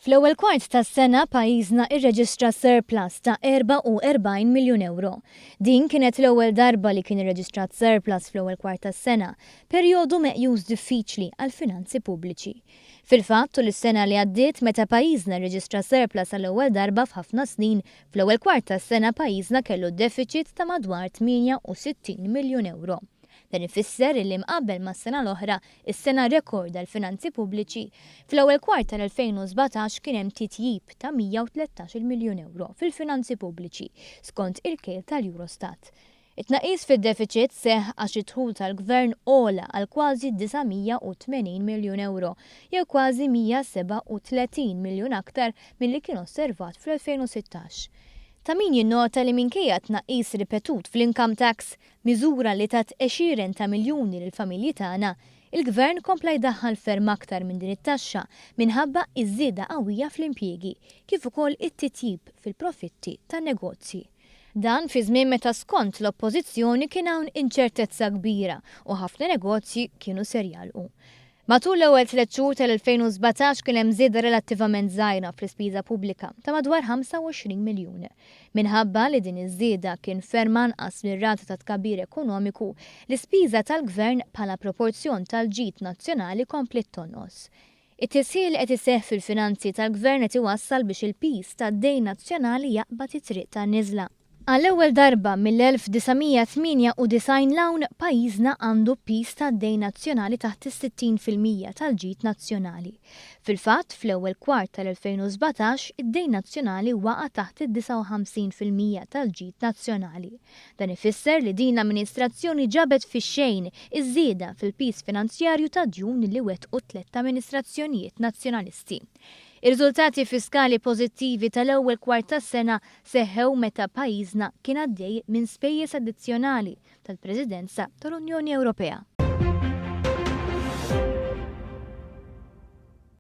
Fl-ewwel kwart tas-sena pajjiżna rreġistra surplus ta' 44 miljun euro. Din kienet l-ewwel darba li kien irreġistrat surplus fl-ewwel kwart tas-sena, perjodu meqjus diffiċli għall-finanzi pubbliċi. Fil-fatt tul is-sena li għaddiet meta pajjiżna rreġistra surplus għall-ewwel darba f'ħafna snin, fl-ewwel kwart tas-sena pajjiżna kellu deficit ta' madwar 68 miljun euro. Dan ifisser li mqabbel mas-sena l-oħra, is-sena rekord għall-finanzi pubbliċi, fl-ewwel kwart tal-2017 kien hemm titjib ta' 113 miljun euro fil-finanzi pubbliċi, skont il-kejl tal-Eurostat. It-tnaqqis fid-deficit seħħ għax id-dħul tal-Gvern ogħla għal kważi 980 miljun euro, jew kważi 137 miljun aktar milli kien osservat fl-2016. Ta' min jinnota li minkejja tnaqqis ripetut fl-income tax, miżura li tat 20 ta' miljuni lill-familji tagħna, il-Gvern kompla jdaħħal ferm aktar minn din it-taxxa minħabba iż-żieda qawwija fl-impjiegi, kif ukoll it-titjib fil-profitti tan-negozji. Dan fi żmien meta skont l-oppożizzjoni kien hawn inċertezza kbira u ħafna negozji kienu ser jalqu. Matul l-ewwel 3 xhur tal-2017 kien hemm żieda relattivament żgħira fl-ispiża pubblika ta' madwar 25 miljun. Minħabba li din iż-żieda kien ferm anqas mir-rata ta' tkabbir ekonomiku, l-ispiża tal-Gvern bħala proporzjon tal-ġid nazzjonali komplet tonqos. It-tisħil qed iseħħ fil-finanzi tal-Gvern qed iwassal biex il-piż tad-dejn nazzjonali jaqbad it-triq tan-niżla. Għall-ewwel darba mill-1998 l-hawn pajjiżna għandu piż tad-dejn nazzjonali taħt is-60% tal-ġid nazzjonali. Fil-fatt, fl-ewwel kwart tal-2017 id-dejn nazzjonali waqa' taħt id-59% tal-ġid nazzjonali. Dan ifisser li din l-amministrazzjoni ġabet fix-xejn iż-żieda fil-piż finanzjarju ta' djun li wettqu 3 amministrazzjonijiet nazzjonalisti. Ir-riżultati fiskali pożittivi tal-ewwel kwart tas-sena seħħew meta pajjiżna kien għaddej minn spejjeż addizzjonali tal-Presidenza tal-Unjoni Ewropea.